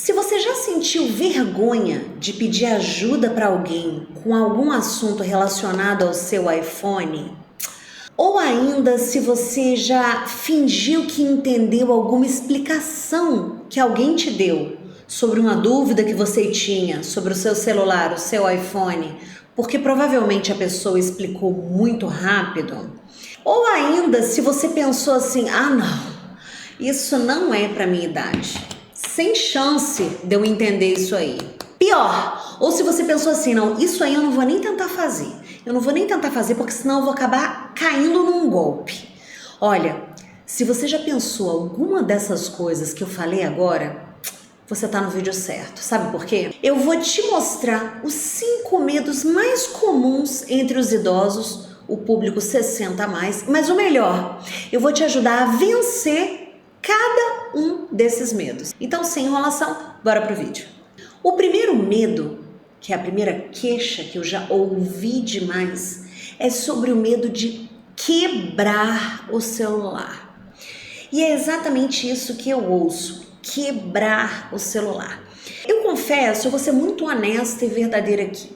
Se você já sentiu vergonha de pedir ajuda para alguém com algum assunto relacionado ao seu iPhone, ou ainda se você já fingiu que entendeu alguma explicação que alguém te deu sobre uma dúvida que você tinha sobre o seu celular, o seu iPhone, porque provavelmente a pessoa explicou muito rápido, ou ainda se você pensou assim, não, isso não é para minha idade, sem chance de eu entender isso aí. Pior, ou se você pensou assim, não, isso aí eu não vou nem tentar fazer. Eu não vou nem tentar fazer porque senão eu vou acabar caindo num golpe. Olha, se você já pensou alguma dessas coisas que eu falei agora, você tá no vídeo certo. Sabe por quê? Eu vou te mostrar os 5 medos mais comuns entre os idosos, o público 60 a mais, mas o melhor, eu vou te ajudar a vencer cada um desses medos. Então, sem enrolação, bora pro vídeo. O primeiro medo, que é a primeira queixa que eu já ouvi demais, é sobre o medo de quebrar o celular. E é exatamente isso que eu ouço, quebrar o celular. Eu confesso, eu vou ser muito honesta e verdadeira aqui,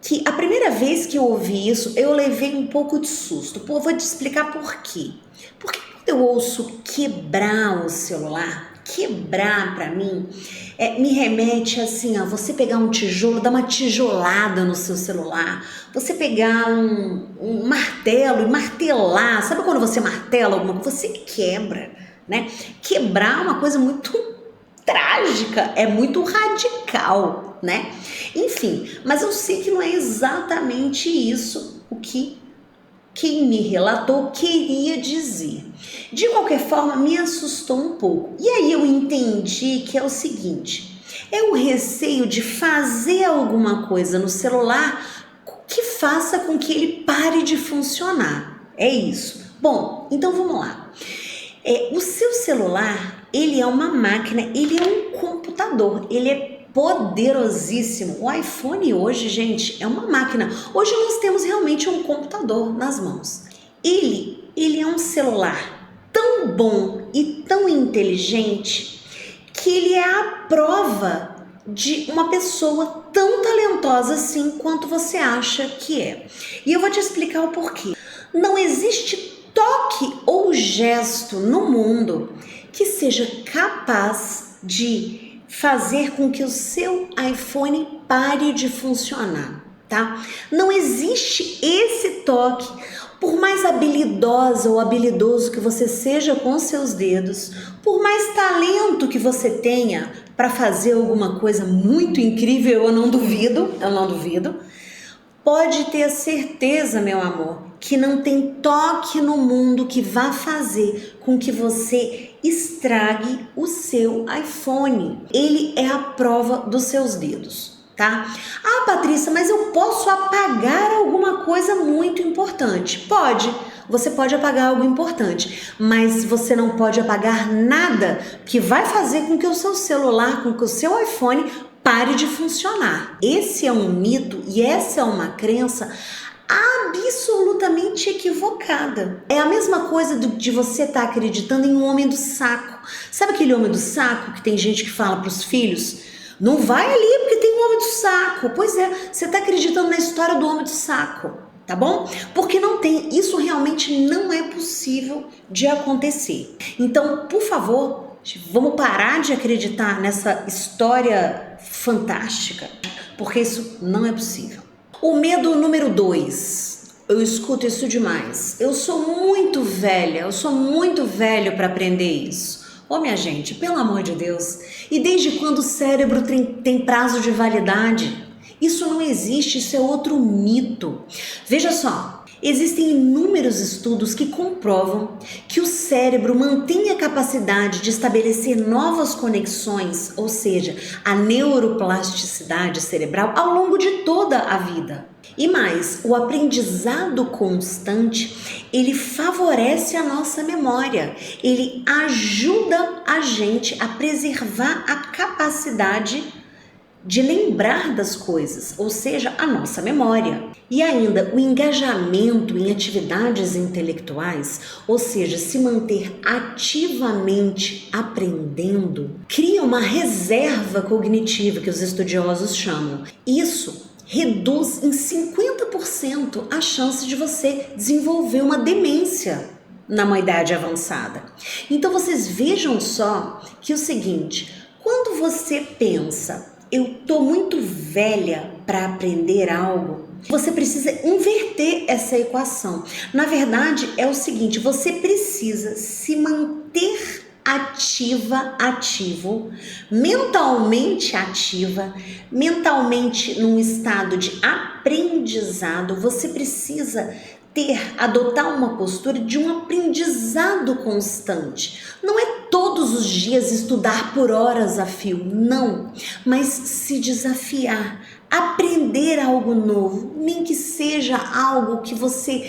que a primeira vez que eu ouvi isso, eu levei um pouco de susto. Pô, vou te explicar por quê. Porque quando eu ouço quebrar o celular, quebrar pra mim, me remete assim, você pegar um tijolo, dar uma tijolada no seu celular, você pegar um martelo e martelar, sabe quando você martela alguma coisa? Você quebra, né? Quebrar é uma coisa muito trágica, é muito radical, né? Enfim, mas eu sei que não é exatamente isso o que quem me relatou queria dizer. De qualquer forma, me assustou um pouco. E aí eu entendi que é o seguinte, é o receio de fazer alguma coisa no celular que faça com que ele pare de funcionar. É isso. Bom, então vamos lá. O seu celular, ele é uma máquina, ele é um computador, ele é poderosíssimo. O iPhone hoje, gente, é uma máquina. Hoje nós temos realmente um computador nas mãos. Ele é um celular tão bom e tão inteligente que ele é a prova de uma pessoa tão talentosa assim quanto você acha que é. E eu vou te explicar o porquê. Não existe toque ou gesto no mundo que seja capaz de fazer com que o seu iPhone pare de funcionar, tá? Não existe esse toque, por mais habilidosa ou habilidoso que você seja com seus dedos, por mais talento que você tenha para fazer alguma coisa muito incrível, eu não duvido, pode ter certeza, meu amor, que não tem toque no mundo que vá fazer com que você estrague o seu iPhone. Ele é a prova dos seus dedos, tá? Patrícia, mas eu posso apagar alguma coisa muito importante. Pode, você pode apagar algo importante, mas você não pode apagar nada que vai fazer com que o seu celular, com que o seu iPhone pare de funcionar. Esse é um mito e essa é uma crença absolutamente equivocada. É a mesma coisa de você estar acreditando em um homem do saco. Sabe aquele homem do saco que tem gente que fala para os filhos? Não vai ali porque tem um homem do saco. Pois é, você está acreditando na história do homem do saco, tá bom? Porque não tem, isso realmente não é possível de acontecer. Então, por favor, vamos parar de acreditar nessa história fantástica, porque isso não é possível. O medo número 2, eu escuto isso demais. Eu sou muito velho para aprender isso. Minha gente, pelo amor de Deus, e desde quando o cérebro tem prazo de validade? Isso não existe, isso é outro mito. Veja só, existem inúmeros estudos que comprovam que o cérebro mantém a capacidade de estabelecer novas conexões, ou seja, a neuroplasticidade cerebral ao longo de toda a vida. E mais, o aprendizado constante, ele favorece a nossa memória, ele ajuda a gente a preservar a capacidade de lembrar das coisas, ou seja, a nossa memória. E ainda, o engajamento em atividades intelectuais, ou seja, se manter ativamente aprendendo, cria uma reserva cognitiva que os estudiosos chamam. Isso reduz em 50% a chance de você desenvolver uma demência numa idade avançada. Então vocês vejam só que é o seguinte, quando você pensa, eu tô muito velha para aprender algo, você precisa inverter essa equação. Na verdade, é o seguinte, você precisa se manter ativo, mentalmente ativa, mentalmente num estado de aprendizado. Você precisa adotar uma postura de um aprendizado constante. Não é todos os dias estudar por horas a fio, não, mas se desafiar, aprender algo novo, nem que seja algo que você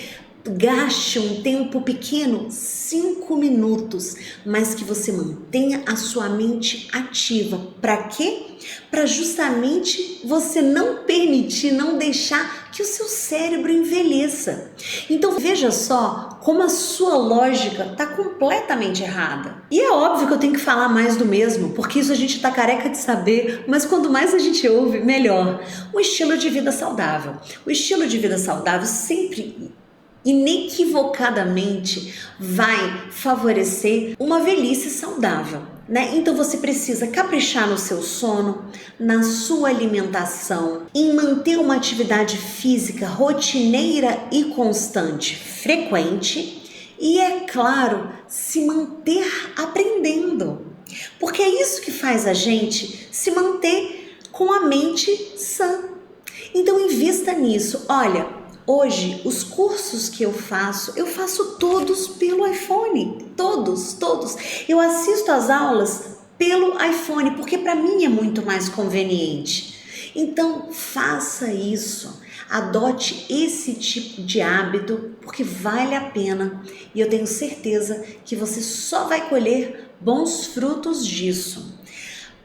gaste um tempo pequeno, 5 minutos, mas que você mantenha a sua mente ativa. Para quê? Para justamente você não permitir, não deixar que o seu cérebro envelheça. Então veja só como a sua lógica está completamente errada. E é óbvio que eu tenho que falar mais do mesmo, porque isso a gente está careca de saber, mas quanto mais a gente ouve, melhor. O estilo de vida saudável. O estilo de vida saudável sempre inequivocadamente vai favorecer uma velhice saudável, né? Então você precisa caprichar no seu sono, na sua alimentação, em manter uma atividade física rotineira e constante, frequente e, é claro, se manter aprendendo, porque é isso que faz a gente se manter com a mente sã. Então invista nisso. Olha, hoje, os cursos que eu faço todos pelo iPhone, todos. Eu assisto às aulas pelo iPhone, porque para mim é muito mais conveniente. Então, faça isso, adote esse tipo de hábito, porque vale a pena e eu tenho certeza que você só vai colher bons frutos disso.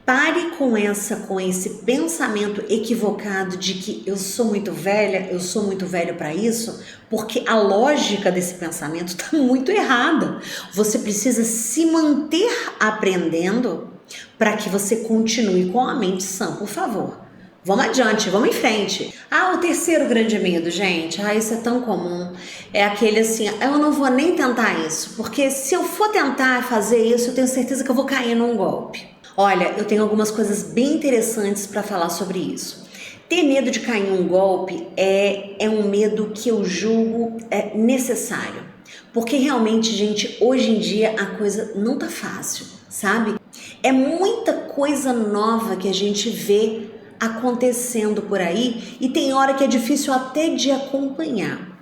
Pare com esse pensamento equivocado de que eu sou muito velho para isso, porque a lógica desse pensamento está muito errada. Você precisa se manter aprendendo para que você continue com a mente sã, por favor. Vamos adiante, vamos em frente. O terceiro grande medo, gente, isso é tão comum, é aquele assim, eu não vou nem tentar isso, porque se eu for tentar fazer isso, eu tenho certeza que eu vou cair num golpe. Olha, eu tenho algumas coisas bem interessantes para falar sobre isso. Ter medo de cair em um golpe é um medo que eu julgo necessário. Porque realmente, gente, hoje em dia a coisa não tá fácil, sabe? É muita coisa nova que a gente vê acontecendo por aí e tem hora que é difícil até de acompanhar.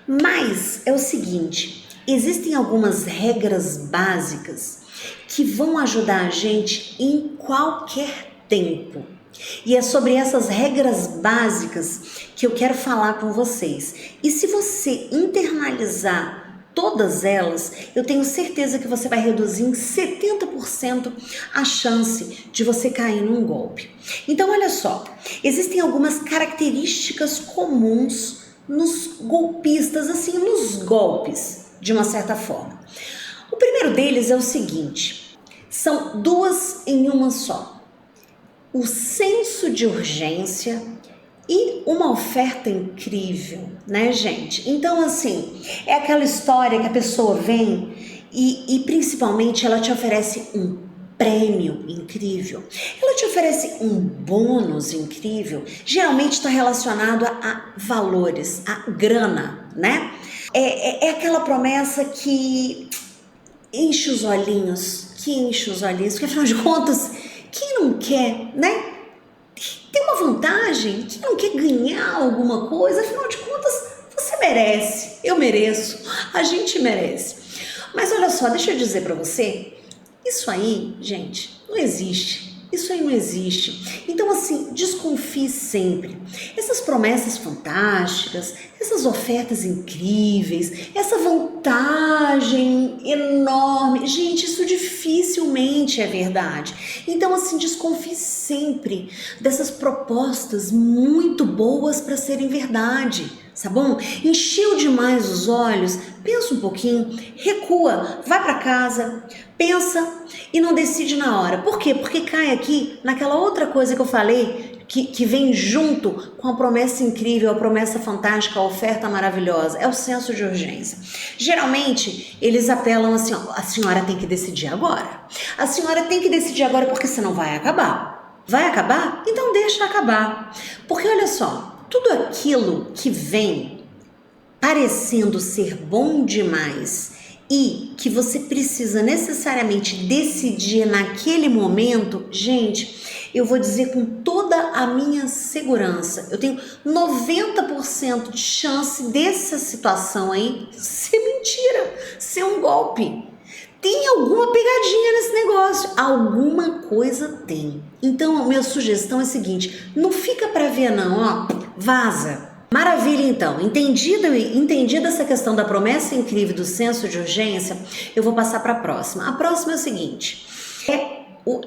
Mas é o seguinte, existem algumas regras básicas que vão ajudar a gente em qualquer tempo. E é sobre essas regras básicas que eu quero falar com vocês. E se você internalizar todas elas, eu tenho certeza que você vai reduzir em 70% a chance de você cair num golpe. Então, olha só, existem algumas características comuns nos golpistas, assim, nos golpes, de uma certa forma. O primeiro deles é o seguinte, são duas em uma só. O senso de urgência e uma oferta incrível, né, gente? Então, assim, é aquela história que a pessoa vem e principalmente ela te oferece um prêmio incrível, ela te oferece um bônus incrível, geralmente está relacionado a valores, a grana, né? É aquela promessa que enche os olhinhos, porque afinal de contas, quem não quer, né? Tem uma vantagem, quem não quer ganhar alguma coisa, afinal de contas, você merece, eu mereço, a gente merece. Mas olha só, deixa eu dizer pra você, isso aí, gente, não existe. Isso aí não existe. Então, assim, desconfie sempre. Essas promessas fantásticas, essas ofertas incríveis, essa vantagem enorme. Gente, isso dificilmente é verdade. Então, assim, desconfie sempre dessas propostas muito boas para serem verdade, tá bom? Encheu demais os olhos, pensa um pouquinho, recua, vai para casa, pensa e não decide na hora. Por quê? Porque cai aqui naquela outra coisa que eu falei, que vem junto com a promessa incrível, a promessa fantástica, a oferta maravilhosa, é o senso de urgência. Geralmente, eles apelam assim, ó, a senhora tem que decidir agora. A senhora tem que decidir agora porque senão vai acabar. Vai acabar? Então deixa acabar. Porque olha só, tudo aquilo que vem parecendo ser bom demais e que você precisa necessariamente decidir naquele momento, gente, eu vou dizer com toda a minha segurança, eu tenho 90% de chance dessa situação aí ser mentira, ser um golpe. Tem alguma pegadinha nesse negócio, alguma coisa tem. Então, a minha sugestão é a seguinte, não fica para ver não, ó, vaza. Maravilha, então. Entendida essa questão da promessa incrível do senso de urgência, eu vou passar para a próxima. A próxima é o seguinte,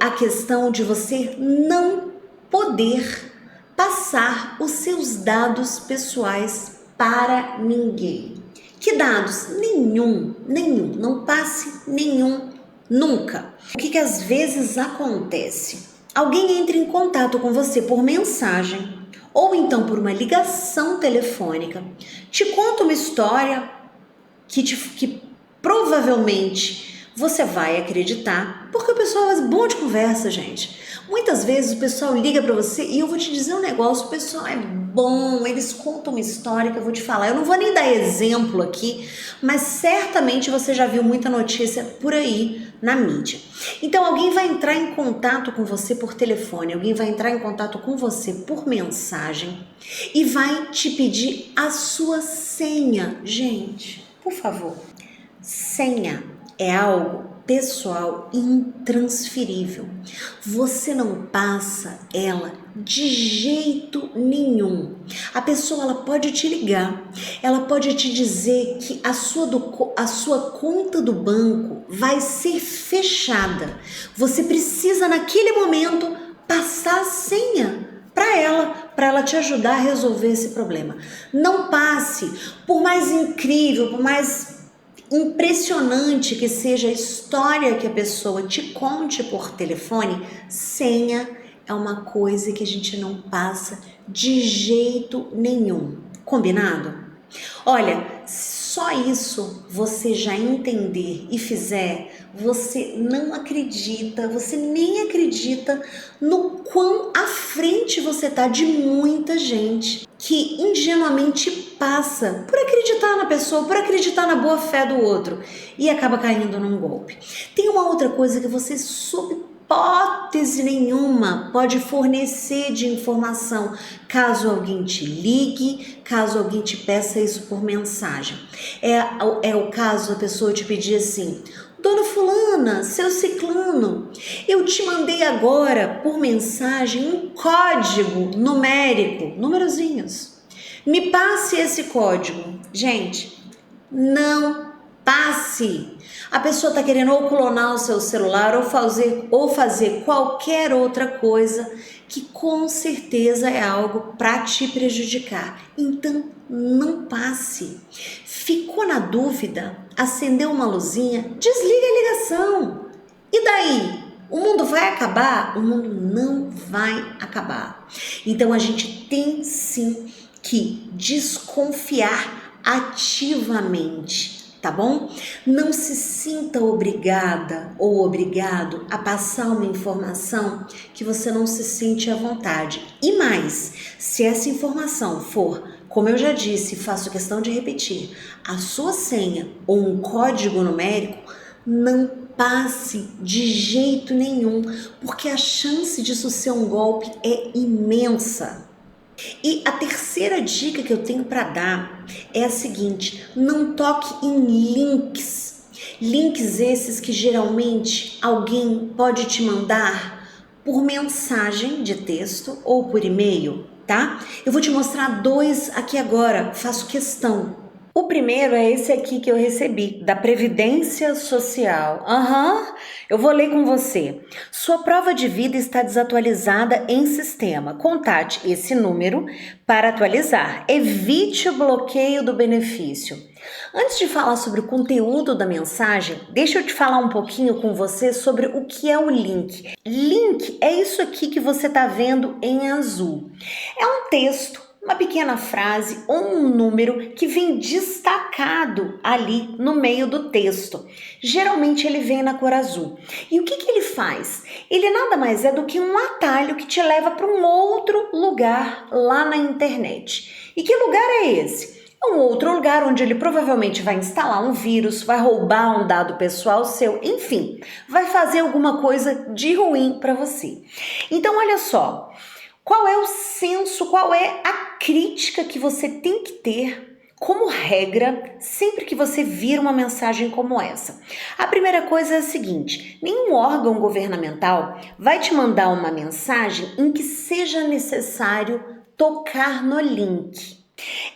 a questão de você não poder passar os seus dados pessoais para ninguém. Que dados? Nenhum, não passe nenhum, nunca. O que às vezes acontece? Alguém entra em contato com você por mensagem ou então por uma ligação telefônica, te conta uma história que provavelmente você vai acreditar, porque o pessoal é bom de conversa, gente. Muitas vezes o pessoal liga para você e eu vou te dizer um negócio, o pessoal é bom, eles contam uma história que eu vou te falar. Eu não vou nem dar exemplo aqui, mas certamente você já viu muita notícia por aí na mídia. Então alguém vai entrar em contato com você por telefone, alguém vai entrar em contato com você por mensagem e vai te pedir a sua senha. Gente, por favor, senha é algo pessoal intransferível. Você não passa ela de jeito nenhum. A pessoa ela pode te ligar, ela pode te dizer que a sua conta do banco vai ser fechada. Você precisa naquele momento passar a senha para ela te ajudar a resolver esse problema. Não passe, por mais incrível, por mais impressionante que seja a história que a pessoa te conte por telefone, senha é uma coisa que a gente não passa de jeito nenhum. Combinado? Olha, só isso você já entender e fizer, você não acredita, você nem acredita no quão à frente você tá de muita gente que ingenuamente passa por acreditar na pessoa, por acreditar na boa fé do outro e acaba caindo num golpe. Tem uma outra coisa que você sob hipótese nenhuma pode fornecer de informação caso alguém te ligue, caso alguém te peça isso por mensagem. É o caso da pessoa te pedir assim: Dona fulana, seu ciclano, eu te mandei agora por mensagem um código numérico, númerozinhos. Me passe esse código. Gente, não passe. A pessoa está querendo ou clonar o seu celular ou fazer qualquer outra coisa que com certeza é algo para te prejudicar. Então, não passe. Ficou na dúvida? Acendeu uma luzinha? Desliga a ligação. E daí? O mundo vai acabar? O mundo não vai acabar. Então, a gente tem sim que desconfiar ativamente. Tá bom? Não se sinta obrigada ou obrigado a passar uma informação que você não se sente à vontade. E mais, se essa informação for, como eu já disse, faço questão de repetir, a sua senha ou um código numérico, não passe de jeito nenhum, porque a chance disso ser um golpe é imensa. E a terceira dica que eu tenho para dar é a seguinte: não toque em links esses que geralmente alguém pode te mandar por mensagem de texto ou por e-mail. tá? Eu vou te mostrar 2 aqui agora, faço questão. O primeiro é esse aqui que eu recebi, da Previdência Social. Eu vou ler com você. Sua prova de vida está desatualizada em sistema. Contate esse número para atualizar. Evite o bloqueio do benefício. Antes de falar sobre o conteúdo da mensagem, deixa eu te falar um pouquinho com você sobre o que é o link. Link é isso aqui que você está vendo em azul. É um texto, uma pequena frase ou um número que vem destacado ali no meio do texto. Geralmente ele vem na cor azul. E o que ele faz? Ele nada mais é do que um atalho que te leva para um outro lugar lá na internet. E que lugar é esse? É um outro lugar onde ele provavelmente vai instalar um vírus, vai roubar um dado pessoal seu, enfim, vai fazer alguma coisa de ruim para você. Então, olha só. Qual é o senso, qual é a crítica que você tem que ter como regra sempre que você vir uma mensagem como essa? A primeira coisa é a seguinte: nenhum órgão governamental vai te mandar uma mensagem em que seja necessário tocar no link.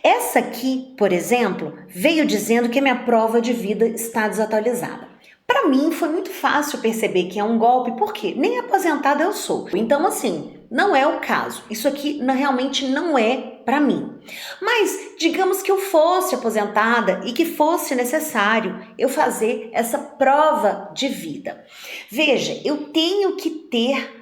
Essa aqui, por exemplo, veio dizendo que a minha prova de vida está desatualizada. Para mim foi muito fácil perceber que é um golpe, porque nem aposentada eu sou. Então, assim, não é o caso. Isso aqui realmente não é para mim. Mas digamos que eu fosse aposentada e que fosse necessário eu fazer essa prova de vida. Veja, eu tenho que ter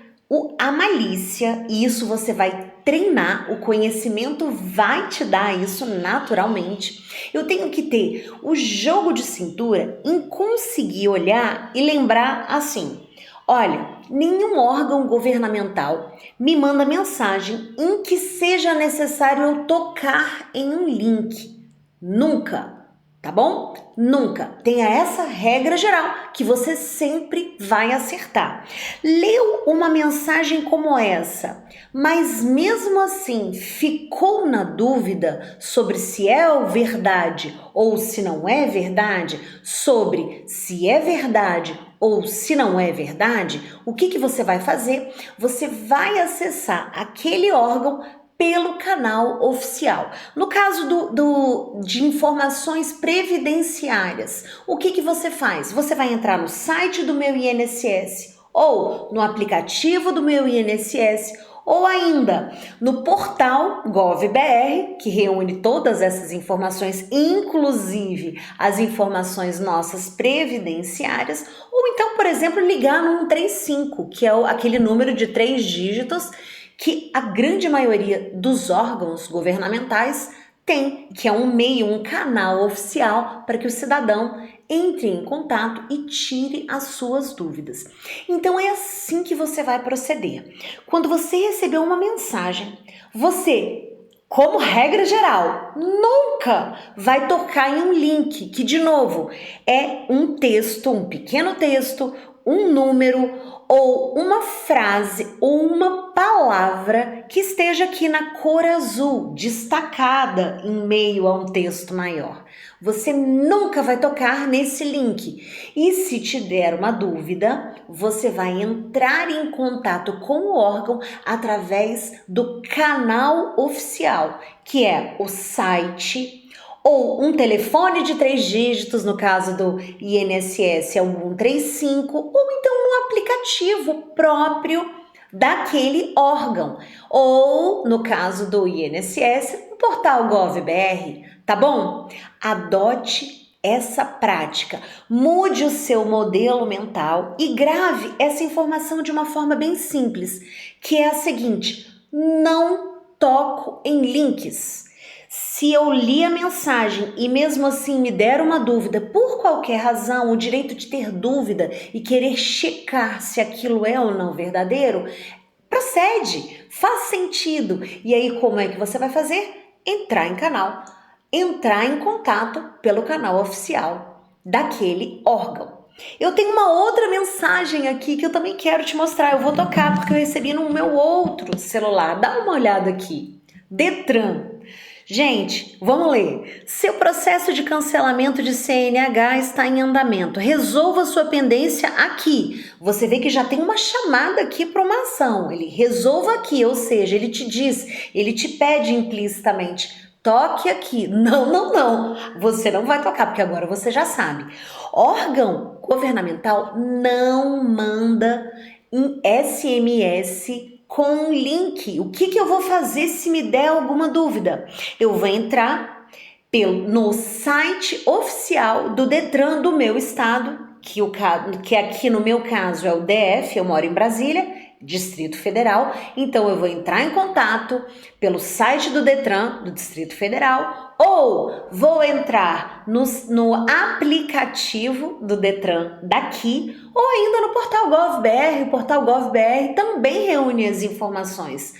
a malícia, e isso você vai treinar, o conhecimento vai te dar isso naturalmente. Eu tenho que ter o jogo de cintura em conseguir olhar e lembrar assim: olha, nenhum órgão governamental me manda mensagem em que seja necessário eu tocar em um link. Nunca. Tá bom? Nunca. Tenha essa regra geral que você sempre vai acertar. Leu uma mensagem como essa, mas mesmo assim ficou na dúvida sobre se é verdade ou se não é verdade, sobre se é verdade ou se não é verdade, o que você vai fazer? Você vai acessar aquele órgão pelo canal oficial. No caso de informações previdenciárias, o que você faz? Você vai entrar no site do meu INSS ou no aplicativo do meu INSS ou ainda no portal Gov.br, que reúne todas essas informações, inclusive as informações nossas previdenciárias, ou então, por exemplo, ligar no 135, que é aquele número de 3 dígitos que a grande maioria dos órgãos governamentais tem, que é um meio, um canal oficial para que o cidadão entre em contato e tire as suas dúvidas. Então é assim que você vai proceder. Quando você receber uma mensagem, você, como regra geral, nunca vai tocar em um link, que de novo é um texto, um pequeno texto, um número ou uma frase ou uma palavra que esteja aqui na cor azul, destacada em meio a um texto maior. Você nunca vai tocar nesse link. E se te der uma dúvida, você vai entrar em contato com o órgão através do canal oficial, que é o site ou um telefone de 3 dígitos, no caso do INSS é o 135, ou então um aplicativo próprio daquele órgão, ou no caso do INSS, no portal Gov.br, tá bom? Adote essa prática, mude o seu modelo mental e grave essa informação de uma forma bem simples, que é a seguinte: não toco em links. Se eu li a mensagem e mesmo assim me der uma dúvida, por qualquer razão, o direito de ter dúvida e querer checar se aquilo é ou não verdadeiro, procede, faz sentido. E aí como é que você vai fazer? Entrar em contato pelo canal oficial daquele órgão. Eu tenho uma outra mensagem aqui que eu também quero te mostrar. Eu vou tocar porque eu recebi no meu outro celular. Dá uma olhada aqui. Detran. Gente, vamos ler. Seu processo de cancelamento de CNH está em andamento. Resolva sua pendência aqui. Você vê que já tem uma chamada aqui para uma ação. Ele resolva aqui, ou seja, ele te diz, ele te pede implicitamente, toque aqui. Não, não, não. Você não vai tocar, porque agora você já sabe. Órgão governamental não manda em SMS com um link. O que eu vou fazer se me der alguma dúvida? Eu vou entrar no site oficial do Detran do meu estado, que aqui no meu caso é o DF, eu moro em Brasília, Distrito Federal. Então eu vou entrar em contato pelo site do Detran do Distrito Federal, ou vou entrar no aplicativo do Detran daqui, ou ainda no portal Gov.br. O portal Gov.br também reúne as informações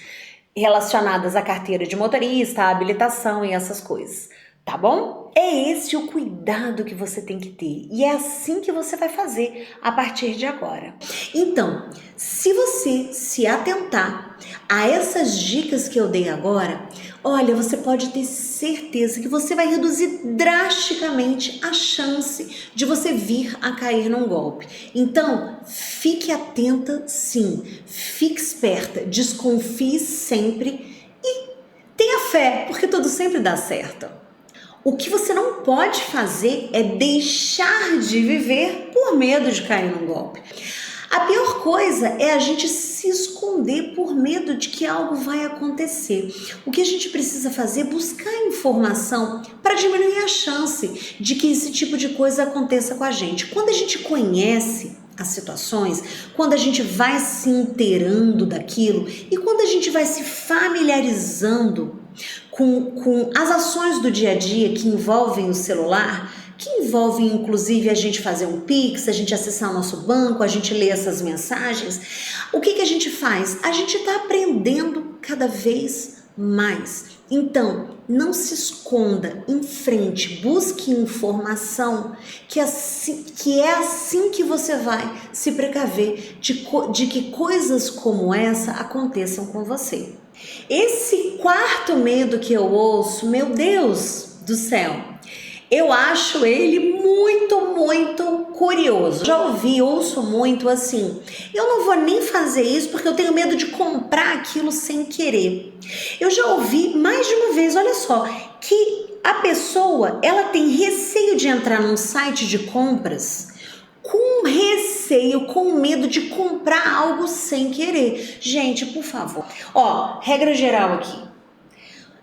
relacionadas à carteira de motorista, à habilitação e essas coisas. Tá bom? É esse o cuidado que você tem que ter. E é assim que você vai fazer a partir de agora. Então, se você se atentar a essas dicas que eu dei agora, olha, você pode ter certeza que você vai reduzir drasticamente a chance de você vir a cair num golpe. Então, fique atenta sim, fique esperta, desconfie sempre e tenha fé, porque tudo sempre dá certo. O que você não pode fazer é deixar de viver por medo de cair num golpe. A pior coisa é a gente se esconder por medo de que algo vai acontecer. O que a gente precisa fazer é buscar informação para diminuir a chance de que esse tipo de coisa aconteça com a gente. Quando a gente conhece as situações, quando a gente vai se inteirando daquilo e quando a gente vai se familiarizando com as ações do dia a dia que envolvem o celular, que envolvem inclusive a gente fazer um Pix, a gente acessar o nosso banco, a gente ler essas mensagens, o que a gente faz? A gente está aprendendo cada vez mais. Então, não se esconda, enfrente, busque informação, que é assim que você vai se precaver de que coisas como essa aconteçam com você. Esse quarto medo que eu ouço, meu Deus do céu, eu acho ele muito, muito curioso. Já ouço muito assim, eu não vou nem fazer isso porque eu tenho medo de comprar aquilo sem querer. Eu já ouvi mais de uma vez, olha só, que a pessoa, ela tem receio de entrar num site de compras com receio, com medo de comprar algo sem querer. Gente, por favor. Ó, regra geral aqui.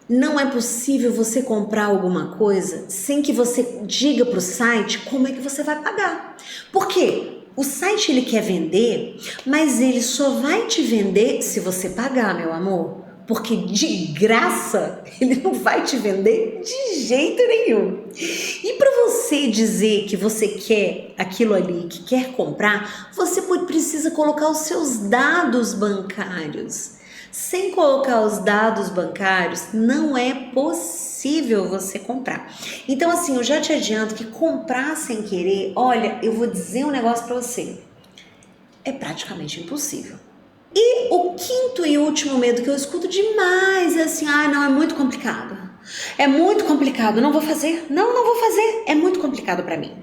Não é possível você comprar alguma coisa sem que você diga para o site como é que você vai pagar. Por quê? O site ele quer vender, mas ele só vai te vender se você pagar, meu amor. Porque de graça ele não vai te vender de jeito nenhum. E para você dizer que você quer aquilo ali, que quer comprar, você precisa colocar os seus dados bancários. Sem colocar os dados bancários, não é possível você comprar. Então, assim, eu já te adianto que comprar sem querer, olha, eu vou dizer um negócio para você, é praticamente impossível. E o quinto e último medo que eu escuto demais é assim, não, é muito complicado. É muito complicado, não vou fazer. Não vou fazer, é muito complicado para mim.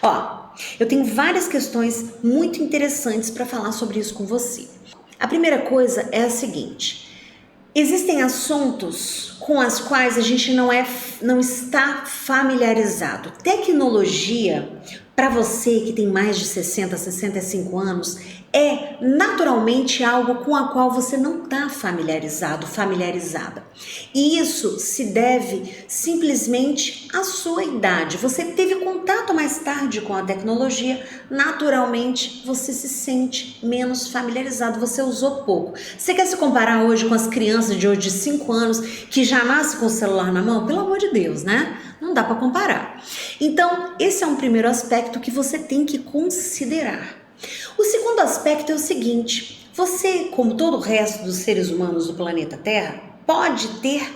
Ó, eu tenho várias questões muito interessantes para falar sobre isso com você. A primeira coisa é a seguinte: existem assuntos com as quais a gente não está familiarizado. Tecnologia, para você que tem mais de 60, 65 anos, é naturalmente algo com a qual você não está familiarizada. E isso se deve simplesmente à sua idade. Você teve contato mais tarde com a tecnologia, naturalmente você se sente menos familiarizado, você usou pouco. Você quer se comparar hoje com as crianças de hoje de 5 anos que já nascem com o celular na mão? Pelo amor de Deus, né? Não dá para comparar. Então, esse é um primeiro aspecto que você tem que considerar. O segundo aspecto é o seguinte: você, como todo o resto dos seres humanos do planeta Terra, pode ter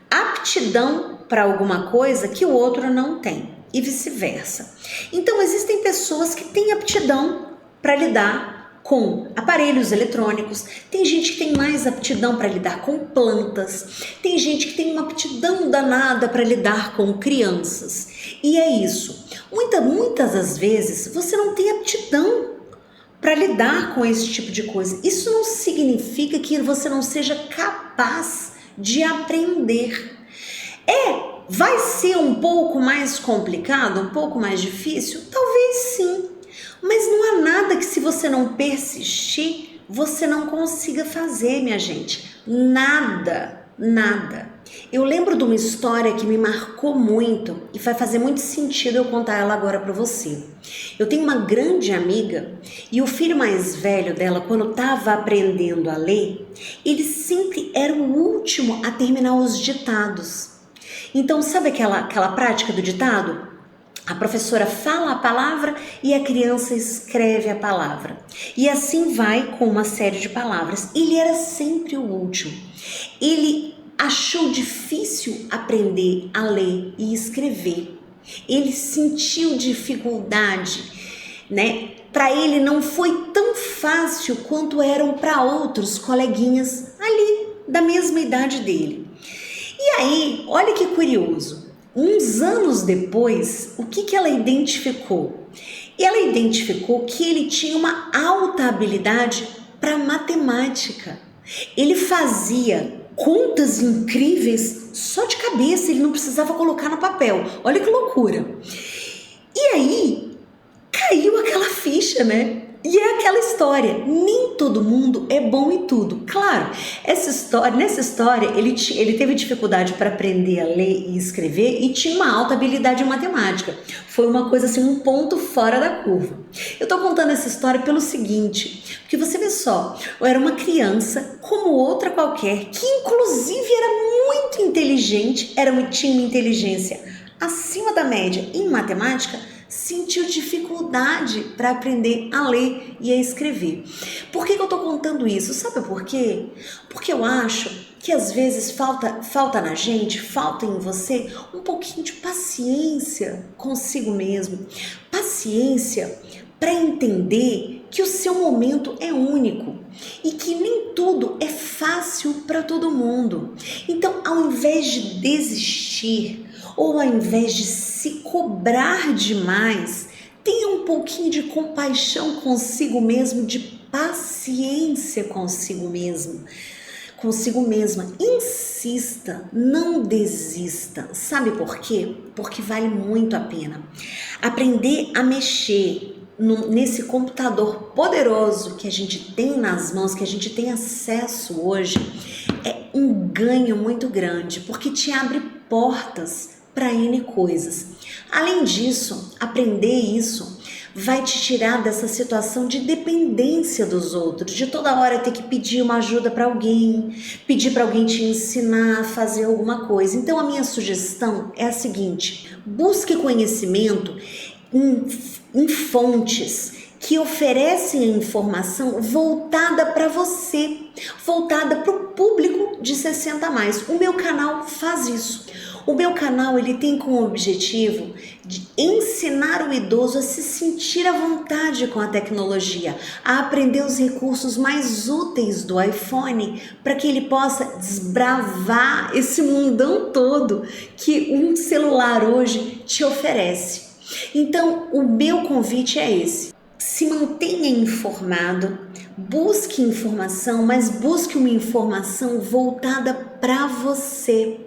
aptidão para alguma coisa que o outro não tem e vice-versa. Então, existem pessoas que têm aptidão para lidar com aparelhos eletrônicos, tem gente que tem mais aptidão para lidar com plantas, tem gente que tem uma aptidão danada para lidar com crianças. E é isso. Muitas das vezes você não tem aptidão para lidar com esse tipo de coisa. Isso não significa que você não seja capaz de aprender. Vai ser um pouco mais complicado, um pouco mais difícil? Talvez sim. Mas não há nada que, se você não persistir, você não consiga fazer, minha gente. Nada, nada. Eu lembro de uma história que me marcou muito e vai fazer muito sentido eu contar ela agora para você. Eu tenho uma grande amiga e o filho mais velho dela, quando estava aprendendo a ler, ele sempre era o último a terminar os ditados. Então, sabe aquela prática do ditado? A professora fala a palavra e a criança escreve a palavra. E assim vai com uma série de palavras. Ele era sempre o último. Ele achou difícil aprender a ler e escrever. Ele sentiu dificuldade, né? Para ele não foi tão fácil quanto eram para outros coleguinhas ali da mesma idade dele. E aí, olha que curioso. Uns anos depois, o que ela identificou? Ela identificou que ele tinha uma alta habilidade para matemática. Ele fazia contas incríveis só de cabeça, ele não precisava colocar no papel. Olha que loucura. E aí, caiu aquela ficha, né? E é aquela história, nem todo mundo é bom em tudo. Claro, nessa história, ele teve dificuldade para aprender a ler e escrever e tinha uma alta habilidade em matemática. Foi uma coisa assim, um ponto fora da curva. Eu tô contando essa história pelo seguinte, porque você vê só, eu era uma criança como outra qualquer, que inclusive era muito inteligente, tinha uma inteligência acima da média em matemática, sentiu dificuldade para aprender a ler e a escrever. Por que eu estou contando isso? Sabe por quê? Porque eu acho que às vezes falta na gente, falta em você um pouquinho de paciência consigo mesmo. Paciência para entender que o seu momento é único e que nem tudo é fácil para todo mundo. Então, ao invés de desistir ou ao invés de se cobrar demais, tenha um pouquinho de compaixão consigo mesmo, de paciência consigo mesmo. Consigo mesma, insista, não desista. Sabe por quê? Porque vale muito a pena. Aprender a mexer nesse computador poderoso que a gente tem nas mãos, que a gente tem acesso hoje, é um ganho muito grande, porque te abre portas para N coisas. Além disso, aprender isso vai te tirar dessa situação de dependência dos outros, de toda hora ter que pedir uma ajuda para alguém, pedir para alguém te ensinar a fazer alguma coisa. Então a minha sugestão é a seguinte: busque conhecimento em fontes que oferecem a informação voltada para você, voltada para o público de 60 a mais. O meu canal faz isso. O meu canal ele tem como objetivo de ensinar o idoso a se sentir à vontade com a tecnologia, a aprender os recursos mais úteis do iPhone para que ele possa desbravar esse mundão todo que um celular hoje te oferece. Então, o meu convite é esse. Se mantenha informado, busque informação, mas busque uma informação voltada para você.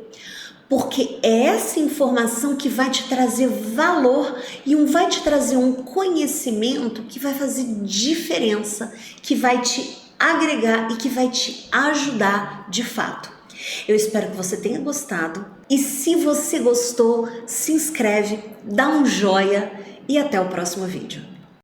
Porque é essa informação que vai te trazer valor e vai te trazer um conhecimento que vai fazer diferença, que vai te agregar e que vai te ajudar de fato. Eu espero que você tenha gostado e se você gostou, se inscreve, dá um joinha e até o próximo vídeo.